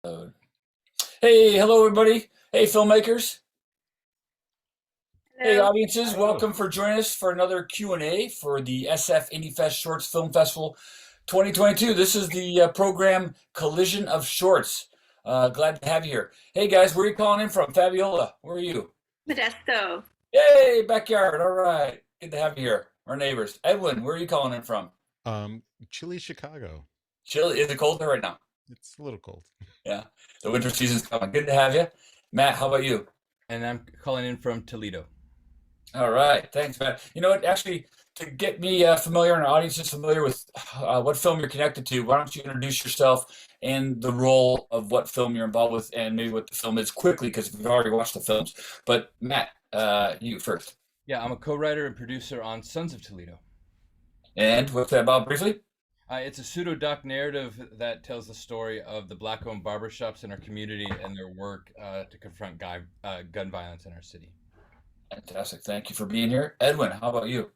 Uh, Hey, hello everybody. Hey, filmmakers. Hey, Hello. audiences. Hello. Welcome for joining us for another Q&A for the SF Indie Fest Shorts Film Festival 2022. This is the program Collision of Shorts. Glad to have you here. Hey guys, where are you calling in from? Fabiola, where are you? Modesto. Yay, backyard. All right. Good to have you here. Our neighbors. Edwin, where are you calling in from? Um, Chile, Chicago. Chile. Is it cold there right now? It's a little cold. Yeah. The winter season's coming. Good to have you. Matt, how about you? And I'm calling in from Toledo. All right, thanks, Matt. You know what? Actually, to get me familiar and our audience is familiar with what film you're connected to, why don't you introduce yourself and the role of what film you're involved with, and maybe what the film is quickly, because we've already watched the films. But Matt, you first. Yeah, I'm a co-writer and producer on Sons of Toledo. And what's that about briefly? It's a pseudo-doc narrative that tells the story of the black-owned barbershops in our community and their work to confront gun violence in our city. Fantastic. Thank you for being here. Edwin, how about you?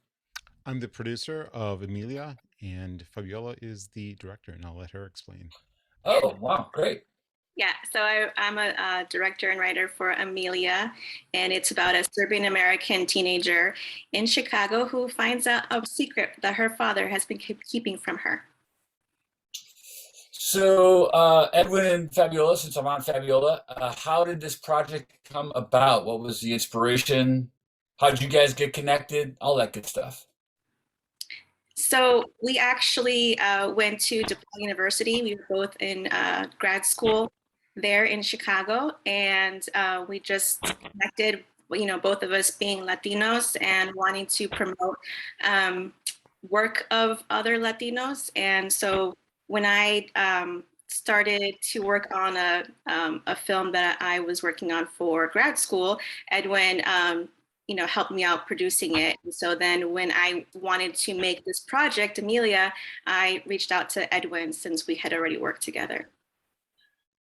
I'm the producer of Emilia, and Fabiola is the director, and I'll let her explain. Oh, wow, great. Yeah, so I'm a, director and writer for Amelia, and it's about a Serbian American teenager in Chicago who finds out a secret that her father has been keeping from her. So, Edwin and Fabiola, since I'm on Fabiola, how did this project come about? What was the inspiration? How did you guys get connected? All that good stuff. So we actually went to DePaul University. We were both in grad school there in Chicago, and we just connected. You know, both of us being Latinos and wanting to promote um, work of other Latinos. And so when I started to work on a film that I was working on for grad school, Edwin helped me out producing it. And so then when I wanted to make this project, Amelia, I reached out to Edwin since we had already worked together.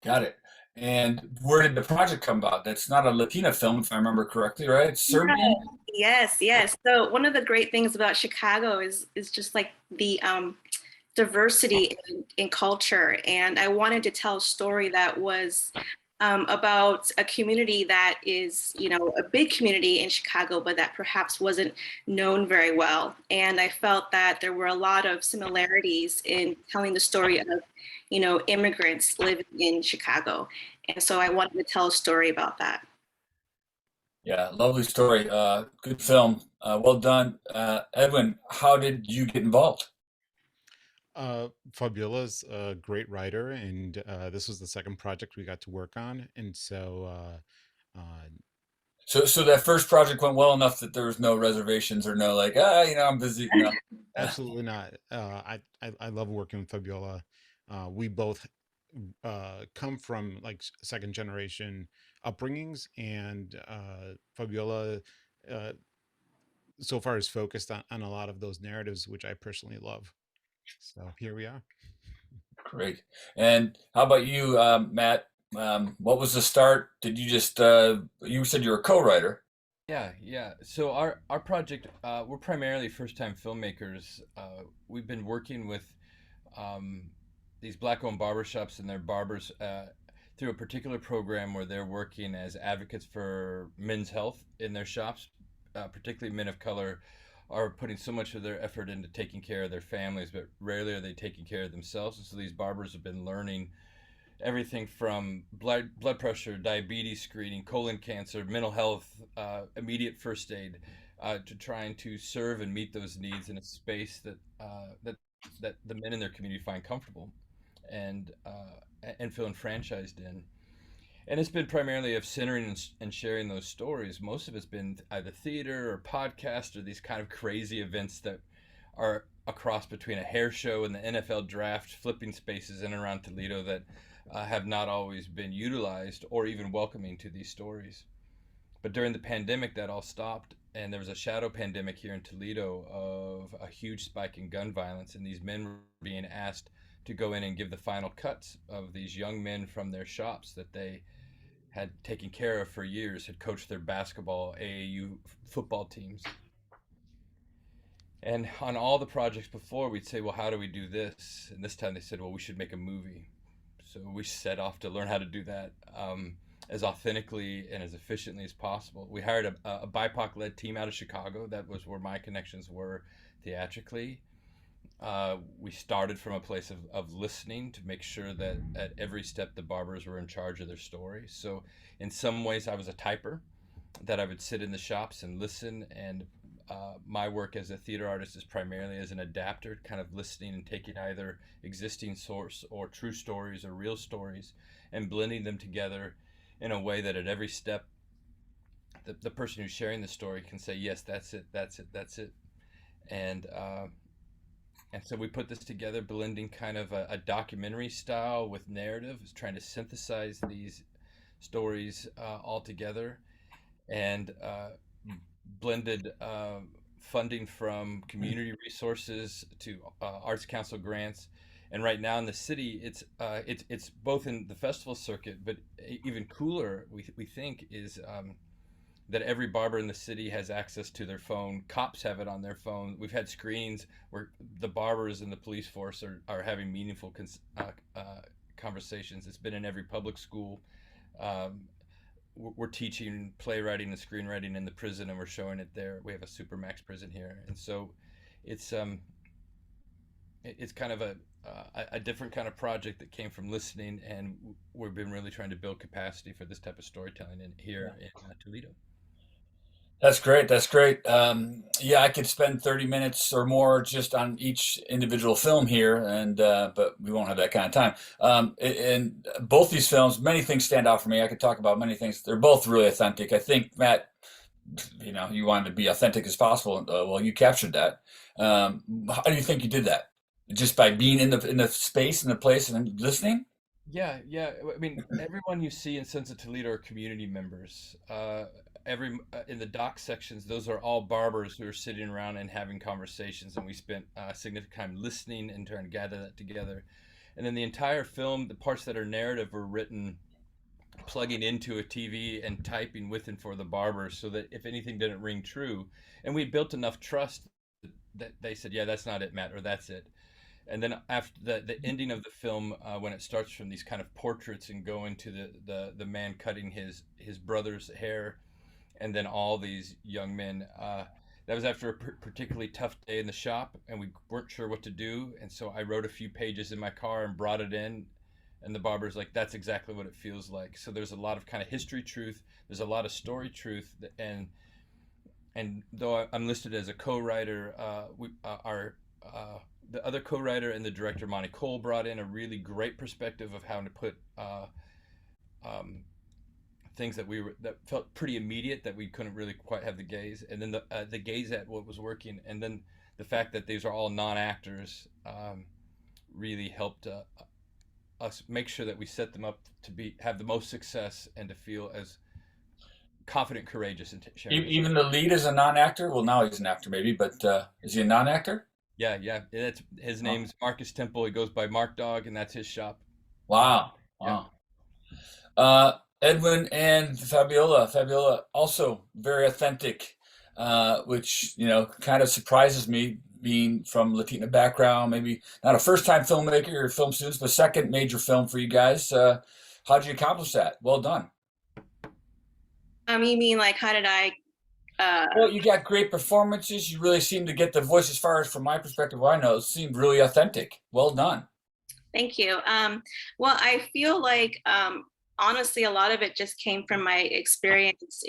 Got it. And where did the project come about? That's not a Latina film, if I remember correctly, right? It's Serbian? Yes, yes. So one of the great things about Chicago is just like the diversity in culture. And I wanted to tell a story that was about a community that is, you know, a big community in Chicago, but that perhaps wasn't known very well. And I felt that there were a lot of similarities in telling the story of, you know, immigrants living in Chicago. And so I wanted to tell a story about that. Yeah, lovely story. Good film. Well done. Edwin, how did you get involved? Fabiola's a great writer, and this was the second project we got to work on. And so, So that first project went well enough that there was no reservations or no like, I'm busy. No. absolutely not. I love working with Fabiola. We both come from like second generation upbringings, and Fabiola uh, so far is focused on a lot of those narratives, which I personally love. So here we are. Great. And how about you, Matt? What was the start? Did you just you said you were a co-writer? Yeah, yeah. So our project, we're primarily first-time filmmakers. We've been working with um, these black-owned barbershops and their barbers through a particular program where they're working as advocates for men's health in their shops, particularly men of color are putting so much of their effort into taking care of their families, but rarely are they taking care of themselves. And so these barbers have been learning everything from blood pressure, diabetes screening, colon cancer, mental health, immediate first aid, to trying to serve and meet those needs in a space that the men in their community find comfortable and feel enfranchised in. And it's been primarily of centering and sharing those stories. Most of it's been either theater or podcast or these kind of crazy events that are a cross between a hair show and the NFL draft, flipping spaces in and around Toledo that have not always been utilized or even welcoming to these stories. But during the pandemic, that all stopped, and there was a shadow pandemic here in Toledo of a huge spike in gun violence, and these men were being asked to go in and give the final cuts of these young men from their shops that they had taken care of for years, had coached their basketball, AAU football teams. And on all the projects before, we'd say, well, how do we do this? And this time they said, well, we should make a movie. So we set off to learn how to do that as authentically and as efficiently as possible. We hired a BIPOC-led team out of Chicago. That was where my connections were theatrically. We started from a place of listening to make sure that at every step the barbers were in charge of their story. So in some ways I was a typer, that I would sit in the shops and listen, and my work as a theater artist is primarily as an adapter, kind of listening and taking either existing source or true stories or real stories and blending them together in a way that at every step the person who's sharing the story can say, yes, that's it, that's it, that's it. And so we put this together, blending kind of a documentary style with narrative, trying to synthesize these stories all together, and blended funding from community resources to Arts Council grants. And right now in the city, it's both in the festival circuit, but even cooler, we think, is that every barber in the city has access to their phone. Cops have it on their phone. We've had screenings where the barbers and the police force are having meaningful conversations. It's been in every public school. We're teaching playwriting and screenwriting in the prison, and we're showing it there. We have a Supermax prison here, and so it's kind of a different kind of project that came from listening, and we've been really trying to build capacity for this type of storytelling here in Toledo. That's great. That's great. Yeah, I could spend 30 minutes or more just on each individual film here, and but we won't have that kind of time. And both these films, many things stand out for me. I could talk about many things. They're both really authentic. I think, Matt, you wanted to be authentic as possible. Well, you captured that. How do you think you did that? Just by being in the space, in the place, and listening? Yeah. I mean, everyone you see in Sons of Toledo are community members. In the dock sections, those are all barbers who are sitting around and having conversations, and we spent significant time listening and trying to gather that together. And then the entire film, the parts that are narrative, were written plugging into a TV and typing with and for the barbers, so that if anything didn't ring true, and we built enough trust that they said, yeah, that's not it, Matt, or that's it. And then after the ending of the film, when it starts from these kind of portraits and going to the man cutting his brother's hair, and then all these young men, that was after a particularly tough day in the shop, and we weren't sure what to do. And so I wrote a few pages in my car and brought it in, and the barber's like, that's exactly what it feels like. So there's a lot of kind of history truth, there's a lot of story truth, and though I'm listed as a co-writer, the other co-writer and the director, Monty Cole, brought in a really great perspective of how to put things that felt pretty immediate, that we couldn't really quite have the gaze, and then the gaze at what was working, and then the fact that these are all non-actors really helped us make sure that we set them up to have the most success and to feel as confident, courageous, and sharing. Even the lead is a non-actor. Well, now he's an actor, maybe, but is he a non-actor? Yeah. His name's Marcus Temple. He goes by Mark Dog, and that's his shop. Wow. Edwin and Fabiola also very authentic, which kind of surprises me, being from Latina background. Maybe not a first-time filmmaker or film students, but second major film for you guys. How'd you accomplish that? Well done. You mean like how did I? Well, you got great performances. You really seem to get the voice, as far as from my perspective, what I know, it seemed really authentic. Well done. Thank you. Well, I feel like honestly, a lot of it just came from my experience,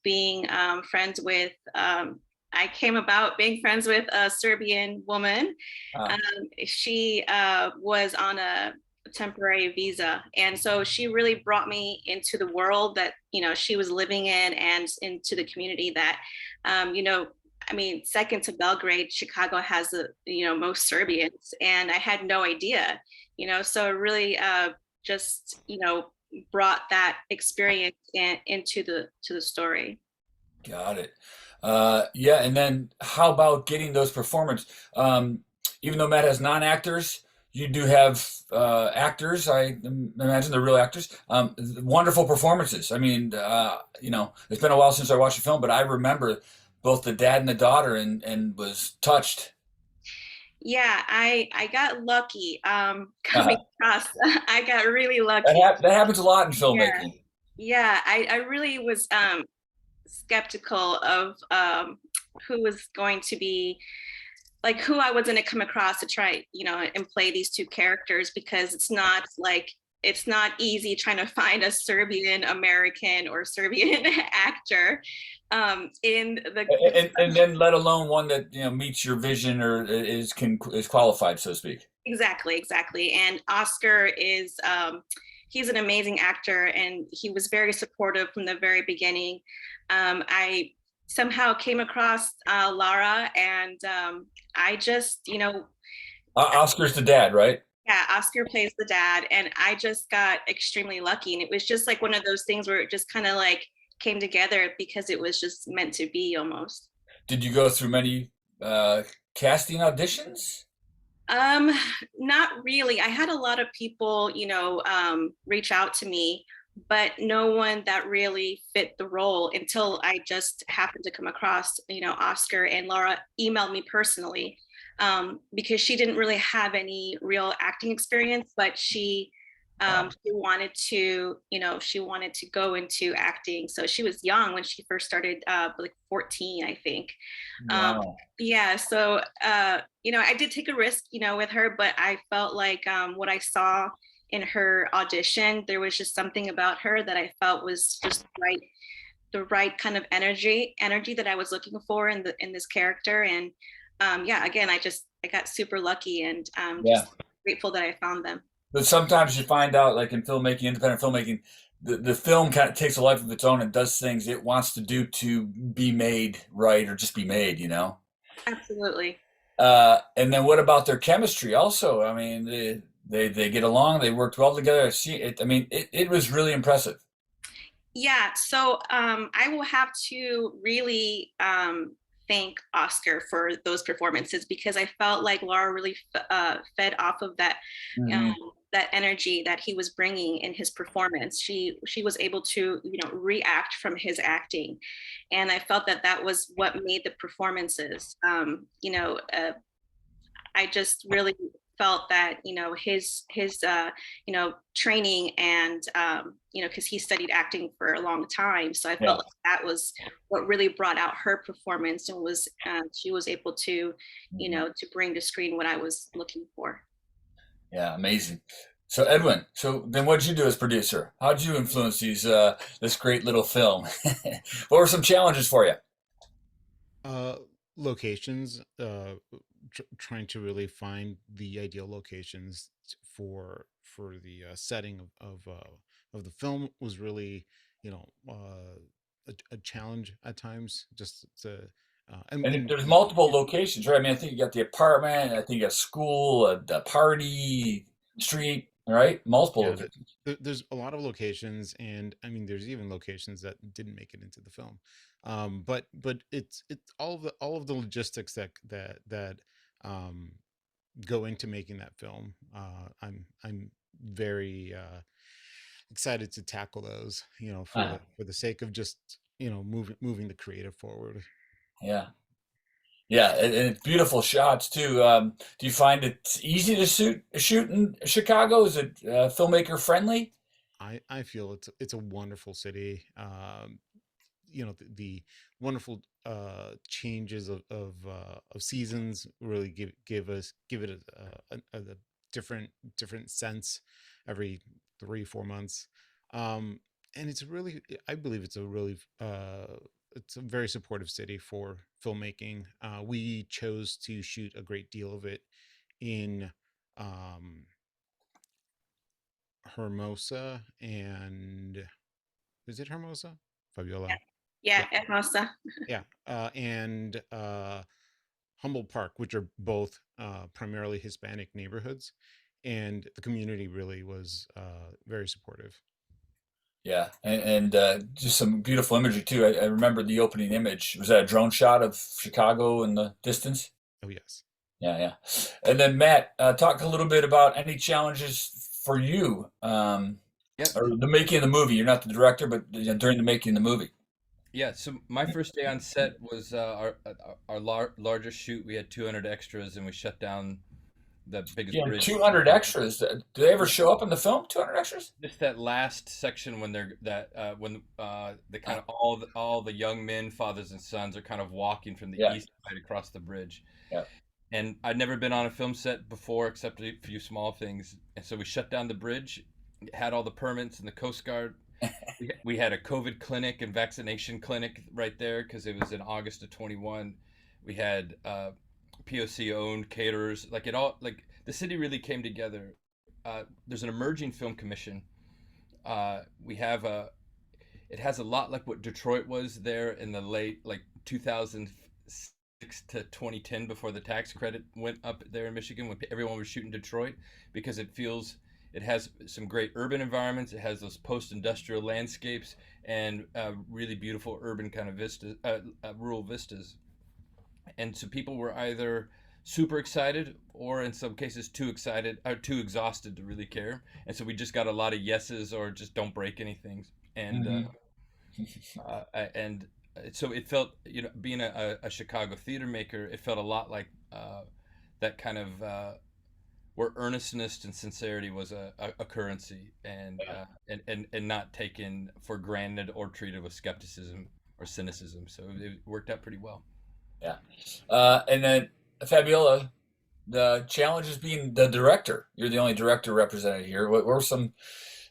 being friends with, I came about being friends with a Serbian woman. She was on a temporary visa. And so she really brought me into the world that, she was living in, and into the community that, second to Belgrade, Chicago has the, most Serbians. And I had no idea, so it really just, brought that experience into the story. Got it. Yeah. And then how about getting those performers? Even though Matt has non-actors, you do have actors. I imagine they're real actors. Wonderful performances. I mean, it's been a while since I watched the film, but I remember both the dad and the daughter, and was touched. Yeah, I got lucky coming Uh-huh. across. I got really lucky. That happens a lot in Yeah, filmmaking. yeah. I really was skeptical of who was going to be like who I was going to come across to try, and play these two characters because it's not easy trying to find a Serbian American or Serbian actor in the And then let alone one that meets your vision or is qualified, so to speak. exactly. And Oscar is he's an amazing actor and he was very supportive from the very beginning. I somehow came across Lara and I just, Oscar's the dad, right? yeah, Oscar plays the dad, and I just got extremely lucky. And it was just like one of those things where it just kind of like came together because it was just meant to be almost. Did you go through many casting auditions? Um, Not really. I had a lot of people, reach out to me, but no one that really fit the role until I just happened to come across, Oscar and Laura emailed me personally because she didn't really have any real acting experience, but she wanted to, she wanted to go into acting. So she was young when she first started, like 14, I think. Um, Wow. yeah, so I did take a risk, with her, but I felt like what I saw in her audition, there was just something about her that I felt was just the right kind of energy that I was looking for in this character. And yeah, again, I got super lucky and Yeah. just grateful that I found them. But sometimes you find out, like in filmmaking, independent filmmaking, the film kind of takes a life of its own and does things it wants to do to be made right or just be made. Absolutely. And then what about their chemistry also? I mean, they get along, they worked well together. See it, I mean, it was really impressive. Yeah, so I will have to really thank Oscar for those performances because I felt like Laura really fed off of um, Hmm. that energy that he was bringing in his performance. She was able to react from his acting, and I felt that that was what made the performances. I just really felt that his training and because he studied acting for a long time, so I Yeah. felt like that was what really brought out her performance and was she was able to Mhm. to bring to screen what I was looking for. Yeah, amazing. So Edwin, so then what did you do as producer? How did you influence this great little film? What were some challenges for you? Uh, Locations, trying to really find the ideal locations for the setting of the film was really, a challenge at times. Just to, And and there's multiple locations, right? I mean, I think you got the apartment, I think you got school, the party, street, right? Multiple yeah, locations. there's a lot of locations, and I mean, there's even locations that didn't make it into the film. But it's all of the logistics that um, go into making that film. I'm very excited to tackle those. Uh, For the sake of just moving the creative forward. yeah. Yeah, and it's beautiful shots too. Do you find it easy to shoot in Chicago? Is it filmmaker friendly? I feel it's a wonderful city. The wonderful changes of seasons really give it a different sense every 3 4 months. um and it's really, I believe it's a very supportive city for filmmaking. We chose to shoot a great deal of it in um Hermosa, and is it Hermosa? Yeah, Fabiola. yeah, Yeah, Hermosa. yeah, and Humboldt Park, which are both primarily Hispanic neighborhoods, and the community really was very supportive. Yeah, and just some beautiful imagery too. I remember the opening image. Was that a drone shot of Chicago in the distance? Oh yes. Yeah, yeah. And then Matt, talk a little bit about any challenges for you, Yep. or the making of the movie. You're not the director, but during the making of the movie. Yeah, so my first day on set was our largest shoot. We had 200 extras, and we shut down the biggest Yeah, bridge. 200 extras. Do they ever show up in the film? 200 extras? Just that last section when they're that when the kind of all the young men, fathers and sons, are kind of walking from the Yeah, east side across the bridge. yeah. And I'd never been on a film set before except a few small things. And so we shut down the bridge, had all the permits and the Coast Guard. We had a COVID clinic and vaccination clinic right there because it was in August of 21. We had POC owned caterers. Like it all, like the city really came together. There's an emerging film commission. We have it has a lot like what Detroit was there in the late like 2006 to 2010 before the tax credit went up there in Michigan when everyone was shooting Detroit because it has some great urban environments. It has those post-industrial landscapes and really beautiful urban kind of vistas, rural vistas. And so people were either super excited or in some cases too excited or too exhausted to really care. And so we just got a lot of yeses or just don't break anything. And Hmm. and so it felt, being a Chicago theater maker, it felt a lot like that kind of where earnestness and sincerity was a currency, and not taken for granted or treated with skepticism or cynicism. So it worked out pretty well. Yeah. And then Fabiola, the challenge is being the director. You're the only director represented here. Were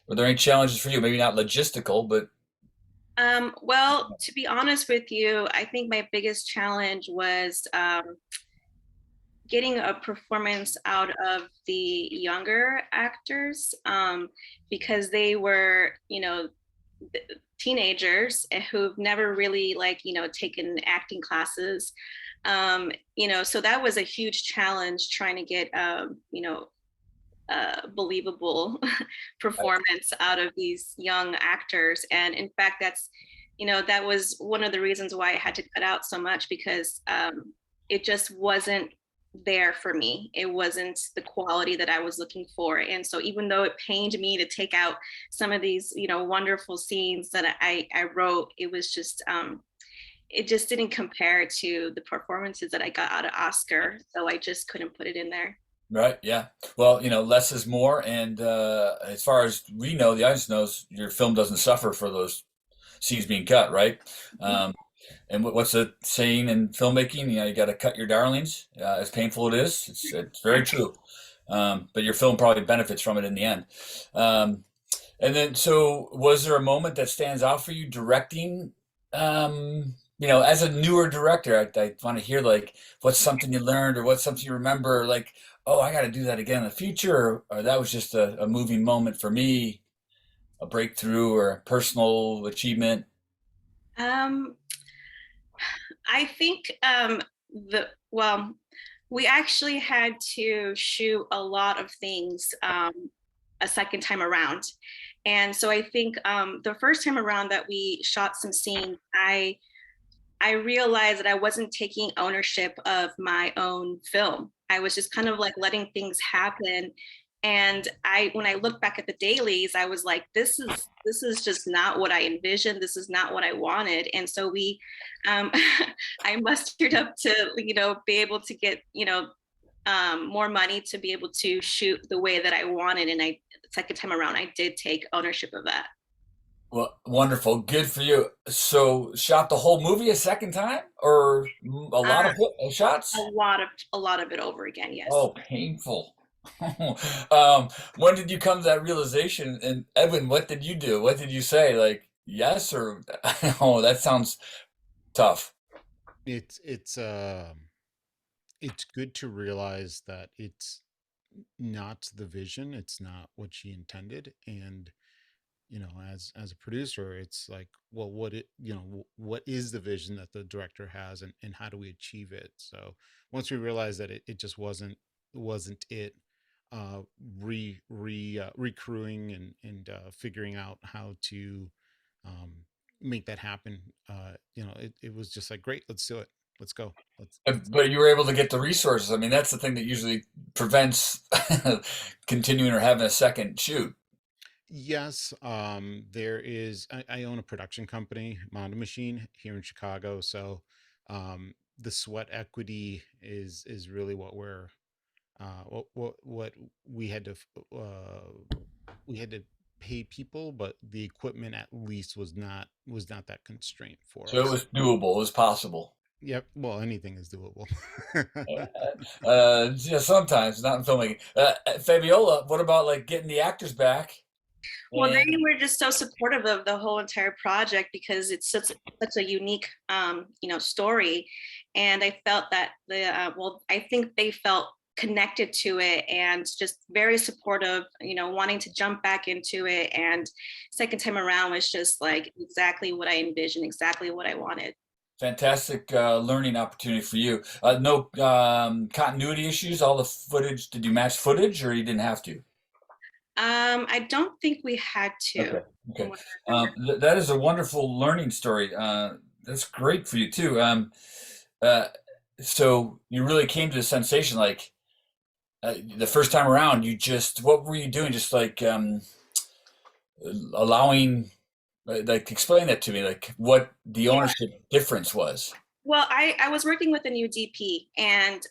there any challenges for you? Maybe not logistical, but Well, to be honest with you, I think my biggest challenge was getting a performance out of the younger actors, because they were, teenagers who've never really taken acting classes. So that was a huge challenge trying to get believable performance out of these young actors. And in fact, that was one of the reasons why I had to cut out so much because it just wasn't there for me. It wasn't the quality that I was looking for. And so even though it pained me to take out some of these, wonderful scenes that I wrote, it just didn't compare to the performances that I got out of Oscar. So I just couldn't put it in there. right, yeah. Well, less is more, and as far as we know, the audience knows, your film doesn't suffer for those scenes being cut, right? Um, and what's the saying in filmmaking? You got to cut your darlings, as painful it is. It's very true. But your film probably benefits from it in the end. Um, and then, so was there a moment that stands out for you directing? As a newer director, I want to hear like what's something you learned or what's something you remember, like, oh, I got to do that again in the future, or that was just a moving moment for me, a breakthrough or a personal achievement. Um, I think we actually had to shoot a lot of things a second time around. And so I think the first time around that we shot some scenes, I realized that I wasn't taking ownership of my own film. I was just kind of like letting things happen. And when I look back at the dailies, I was like, this is just not what I envisioned. This is not what I wanted. And so um, I mustered up to, be able to get, more money to be able to shoot the way that I wanted. And the second time around, I did take ownership of that. Well, wonderful, good for you. So, shot the whole movie a second time, or a lot Uh, of shots? a lot of it over again. Yes. Oh, painful. When did you come to that realization? And Edwin, what did you do? What did you say? Like, yes, or oh, that sounds tough. It's it's good to realize that it's not the vision, it's not what she intended. And as a producer, it's like, well, what is the vision that the director has, and how do we achieve it? So once we realized that it just wasn't it, uh recrewing and figuring out how to um make that happen, it was just like, great, let's do it, let's go, let's But you were able to get the resources. I mean, that's the thing that usually prevents continuing or having a second shoot. Yes, there is. I own a production company, Mondo Machine, here in Chicago. So, the sweat equity is really what we're what we had to we had to pay people, but the equipment at least was not that constraint for So it us. was doable, it was possible. Yep. Well, anything is doable. Yeah, sometimes, not in filmmaking. Fabiola, what about like getting the actors back? Well, they And were just so supportive of the whole entire project because it's such a unique, story, and I felt that I think they felt connected to it and just very supportive, wanting to jump back into it. And second time around was just like exactly what I envisioned, exactly what I wanted. fantastic learning opportunity for you. No continuity issues. All the footage. Did you match footage, or you didn't have to? I don't think we had to. Okay. From Okay. what I remember. That is a wonderful learning story. That's great for you too. Uh, so you really came to the sensation like the first time around. You just what were you doing? Just like allowing, like explain that to me. Like what the Yeah. ownership difference was. Well, I was working with a new DP, and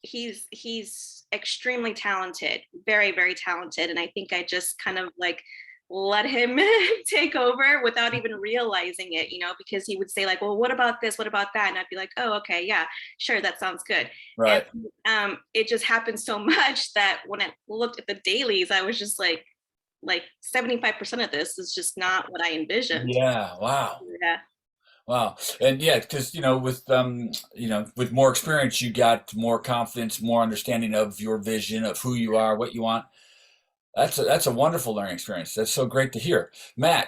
he's extremely talented, very very talented, and I think I just kind of like let him take over without even realizing it, because he would say like, "Well, what about this? What about that?" And I'd be like, "Oh, okay, yeah, sure, that sounds good." And Right. it just happened so much that when I looked at the dailies, I was just like 75% of this is just not what I envisioned. Yeah. Wow. Yeah. Wow. And yeah, because with more experience, you got more confidence, more understanding of your vision of who you are, what you want. That's a wonderful learning experience. That's so great to hear. Matt,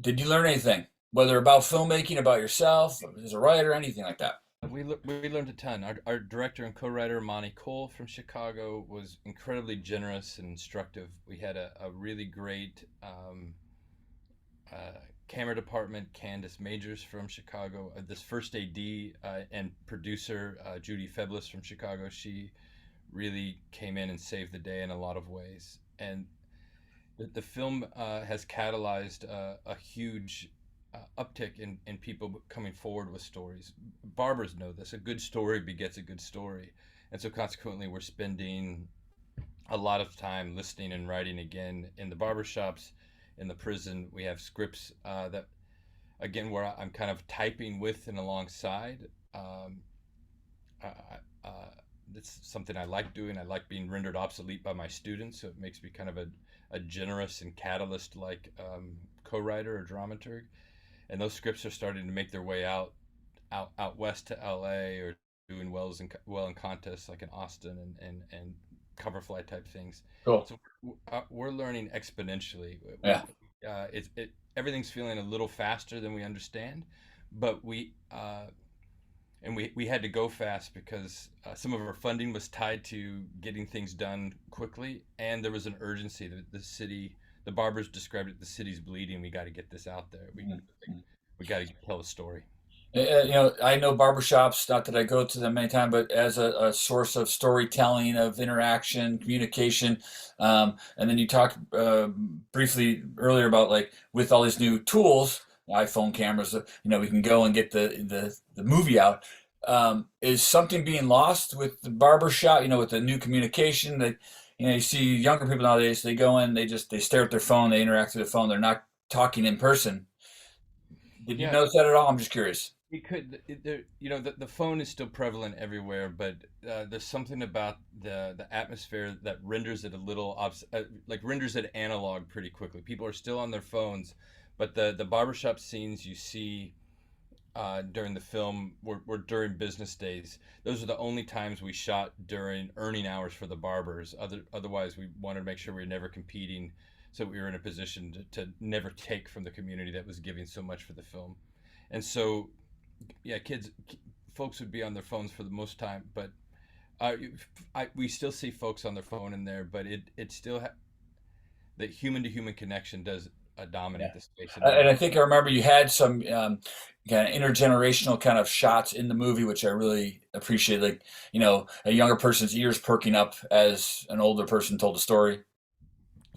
did you learn anything, whether about filmmaking, about yourself, as a writer, anything like that? We learned a ton. Our director and co-writer Monty Cole from Chicago was incredibly generous and instructive. We had a really great camera department, Candace Majors from Chicago. This first AD and producer, Judy Feblis from Chicago, she really came in and saved the day in a lot of ways. And the film has catalyzed a huge uptick in people coming forward with stories. Barbers know this. A good story begets a good story. And so consequently, we're spending a lot of time listening and writing again in the barbershops, in the prison. We have scripts that, again, where I'm kind of typing with and alongside. That's something I like doing. I like being rendered obsolete by my students, so it makes me kind of a generous and catalyst like co-writer or dramaturg. And those scripts are starting to make their way out west to LA, or doing well in contests like in Austin and Coverfly type things. Cool. So we're learning exponentially. Yeah. Everything's feeling a little faster than we understand, but we had to go fast because some of our funding was tied to getting things done quickly, and there was an urgency that the barbers described it, the city's bleeding. We got to get this out there. We got to tell a story. I know barbershops, not that I go to them many times, but as a source of storytelling, of interaction, communication. And then you talked briefly earlier about like with all these new tools, iPhone cameras, we can go and get the movie out. Is something being lost with the barbershop, with the new communication that, you see younger people nowadays, they go in, they stare at their phone, they interact with their phone, they're not talking in person. Did you Yeah, notice that at all? I'm just curious. it could. The phone is still prevalent everywhere, but there's something about the atmosphere that renders it a little like renders it analog pretty quickly. People are still on their phones, but the barbershop scenes you see during the film were during business days. Those are the only times we shot during earning hours for the barbers. Otherwise, we wanted to make sure we were never competing, so we were in a position to never take from the community that was giving so much for the film. And so, yeah, folks would be on their phones for the most time, but uh, we still see folks on their phone in there, but it still the human to human connection does Yeah. dominate the space in And there. I think I remember you had some kind of intergenerational kind of shots in the movie, which I really appreciate. Like, a younger person's ears perking up as an older person told a story.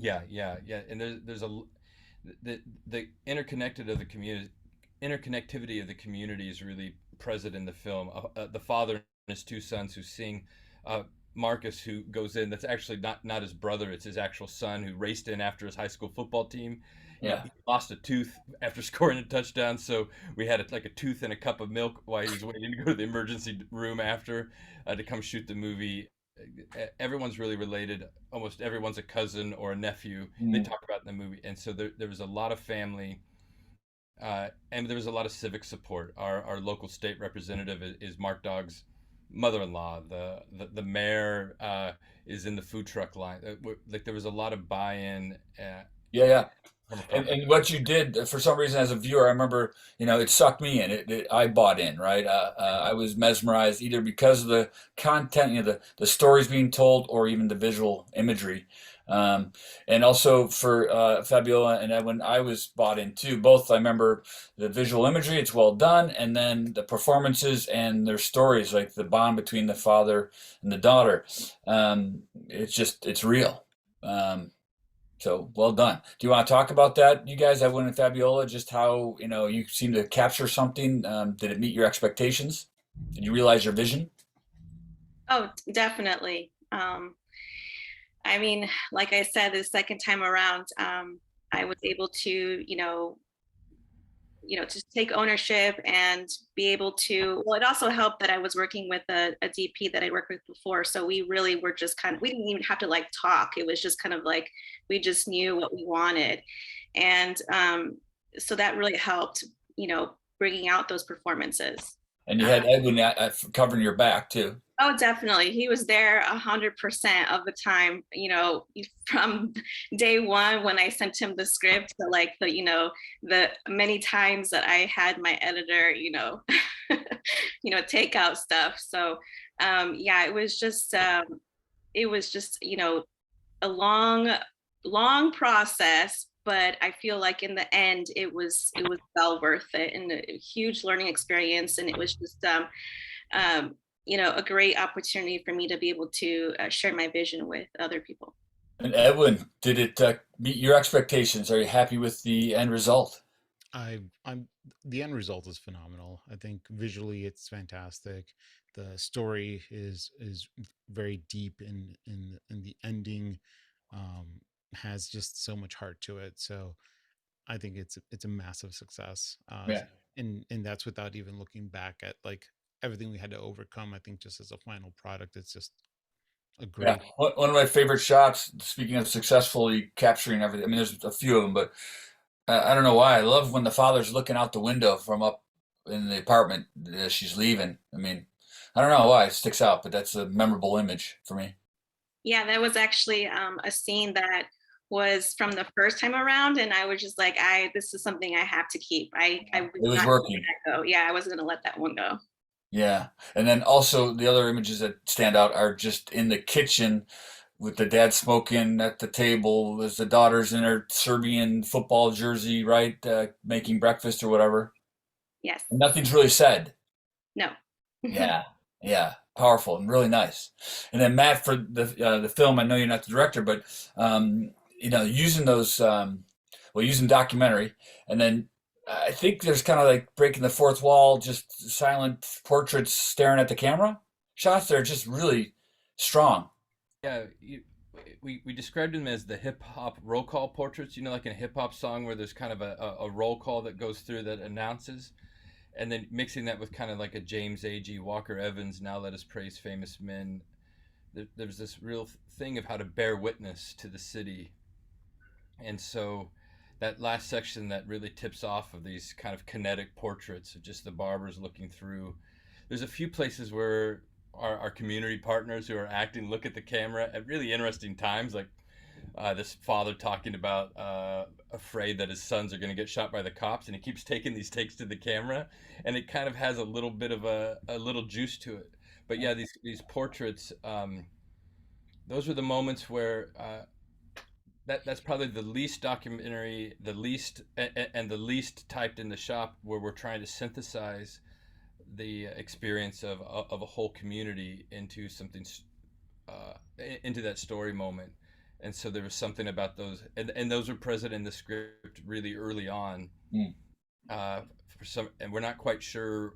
yeah. And there's the interconnected of the community, interconnectivity of the community is really present in the film. The father and his two sons who sing, uh, Marcus who goes in. That's actually not his brother. It's his actual son who raced in after his high school football team. Yeah. He lost a tooth after scoring a touchdown, so we had like a tooth and a cup of milk while he was waiting to go to the emergency room after, to come shoot the movie. Everyone's really related. Almost everyone's a cousin or a nephew. They Mm. talk about in the movie, and so there was a lot of family, and there was a lot of civic support. Our local state representative is Mark Dogg's mother-in-law. The mayor, is in the food truck line. Like there was a lot of buy-in, Yeah, yeah. from across. And what you did for some reason as a viewer, I remember, it sucked me in. I bought in, right? I was mesmerized either because of the content, the stories being told, or even the visual imagery. Um, and also for Fabiola and Edwin, I was bought in too. Both, I remember the visual imagery; it's well done, and then the performances and their stories, like the bond between the father and the daughter. It's real. Um, so well done. Do you want to talk about that, you guys, Edwin and Fabiola? Just how you seem to capture something. Did it meet your expectations? Did you realize your vision? Oh, definitely. I mean, like I said, the second time around, I was able to, just take ownership and be able to. Well, it also helped that I was working with a DP that I worked with before, so we really were just kind of. We didn't even have to like talk. It was just kind of like we just knew what we wanted, and so that really helped, bringing out those performances. And you had Edwin covering your back too. Oh, definitely. He was there 100% of the time, from day one when I sent him the script to like the many times that I had my editor, take out stuff. So, yeah, it was just, a long process, but I feel like in the end it was well worth it and a huge learning experience. And it was just, um, a great opportunity for me to be able to share my vision with other people. And Edwin, did it meet your expectations? Are you happy with the end result? I'm the end result is phenomenal. I think visually it's fantastic. The story is very deep, in the ending um, has just so much heart to it. So I think it's a massive success. Yeah. And that's without even looking back at like everything we had to overcome. I think just as a final product, it's just a Yeah. great. One of my favorite shots, speaking of successfully capturing everything, I mean, there's a few of them, but I don't know why. I love when the father's looking out the window from up in the apartment as she's leaving. I mean, I don't know why it sticks out, but that's a memorable image for me. Yeah, that was actually a scene that was from the first time around, and I was just like, this is something I have to keep. I was It was not gonna working. let that go. Yeah, I wasn't gonna let that one go. Yeah. And then also the other images that stand out are just in the kitchen with the dad smoking at the table as the daughter's in her Serbian football jersey, right? Making breakfast or whatever. Yes. And nothing's really said. No. Yeah. Yeah. Powerful and really nice. And then Matt, for the film, I know you're not the director, but using those, using documentary, and then I think there's kind of like breaking the fourth wall, just silent portraits staring at the camera shots. They're just really strong. Yeah, we described them as the hip hop roll call portraits. Like in a hip hop song where there's kind of a roll call that goes through that announces, and then mixing that with kind of like a James A.G. Walker Evans, Now Let Us Praise Famous Men. There's this real thing of how to bear witness to the city. And so that last section that really tips off of these kind of kinetic portraits of just the barbers looking through. There's a few places where our community partners who are acting look at the camera at really interesting times, like this father talking about afraid that his sons are going to get shot by the cops, and he keeps taking these takes to the camera, and it kind of has a little bit of a little juice to it. But yeah, these portraits, those are the moments where that's probably the least documentary, the least and the least typed in the shop, where we're trying to synthesize the experience of a whole community into something, into that story moment. and so there was something about those, and those were present in the script really early on. Mm. For some, and we're not quite sure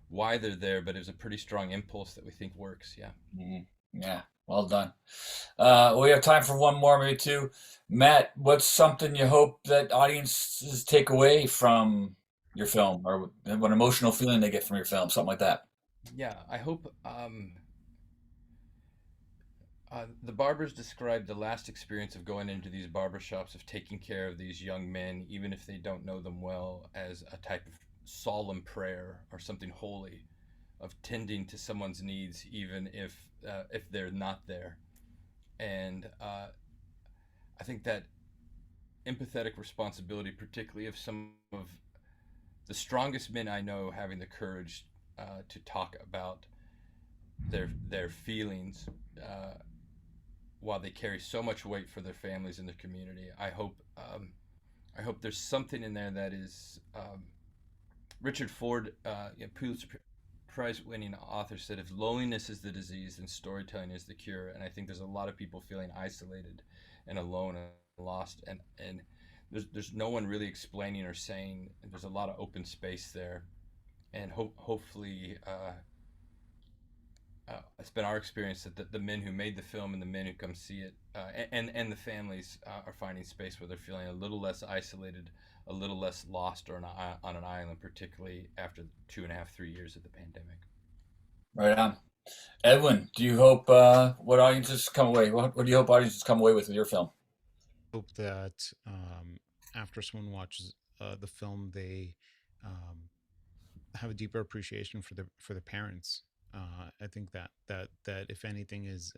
why they're there, but it was a pretty strong impulse that we think works. Yeah. Mhm. Yeah, well done. We have time for one more, maybe two. Matt, what's something you hope that audiences take away from your film, or what emotional feeling they get from your film, something like that? Yeah, I hope the barbers described the last experience of going into these barber shops, of taking care of these young men, even if they don't know them well, as a type of solemn prayer or something holy, of tending to someone's needs, even if they're not there. And I think that empathetic responsibility, particularly of some of the strongest men I know, having the courage to talk about their feelings while they carry so much weight for their families and their community. I hope there's something in there that is. Richard Ford, Pulitzer Prize-winning author, said, "If loneliness is the disease, then storytelling is the cure." And I think there's a lot of people feeling isolated and alone and lost, and there's no one really explaining or saying. There's a lot of open space there, and hopefully. It's been our experience that the men who made the film and the men who come see it, and the families are finding space where they're feeling a little less isolated, a little less lost or on an island, particularly after 2.5, 3 years of the pandemic. Right on. Edwin, do you hope what audiences come away? What do you hope audiences come away with your film? Hope that after someone watches the film, they um, have a deeper appreciation for the parents. I think that if anything is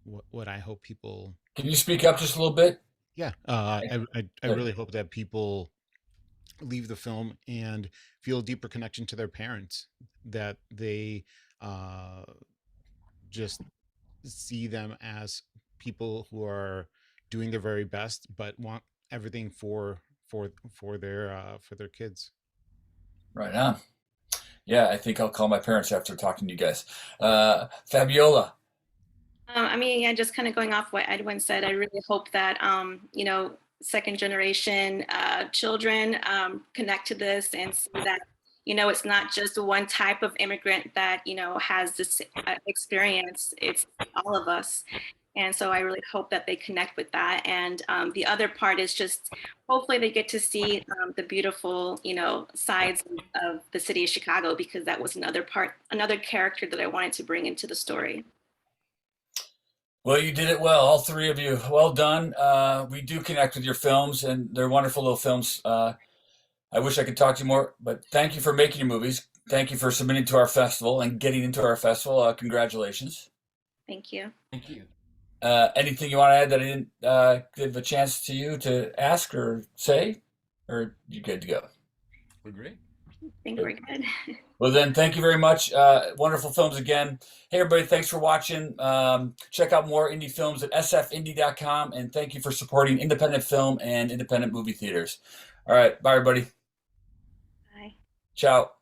what I hope people. Can you speak up just a little bit? Yeah, I Good. really hope that people leave the film and feel a deeper connection to their parents, that they uh, just see them as people who are doing their very best, but want everything for their kids. Right on. Yeah, I think I'll call my parents after talking to you guys. Fabiola. I mean, yeah, just kind of going off what Edwin said, I really hope that, second generation children connect to this and see that, it's not just one type of immigrant that, has this experience. It's all of us. And so I really hope that they connect with that. And the other part is just hopefully they get to see the beautiful, sides of the city of Chicago, because that was another character that I wanted to bring into the story. Well, you did it well, all three of you. Well done. We do connect with your films, and they're wonderful little films. I wish I could talk to you more, but thank you for making your movies. Thank you for submitting to our festival and getting into our festival. Congratulations. Thank you. Thank you. Anything you want to add that I didn't give a chance to you to ask or say? Or you good to go? We're great. I think we're good. Well, then, thank you very much. Wonderful films again. Hey, everybody, thanks for watching. Check out more indie films at sfindie.com, and thank you for supporting independent film and independent movie theaters. All right, bye, everybody. Bye. Ciao.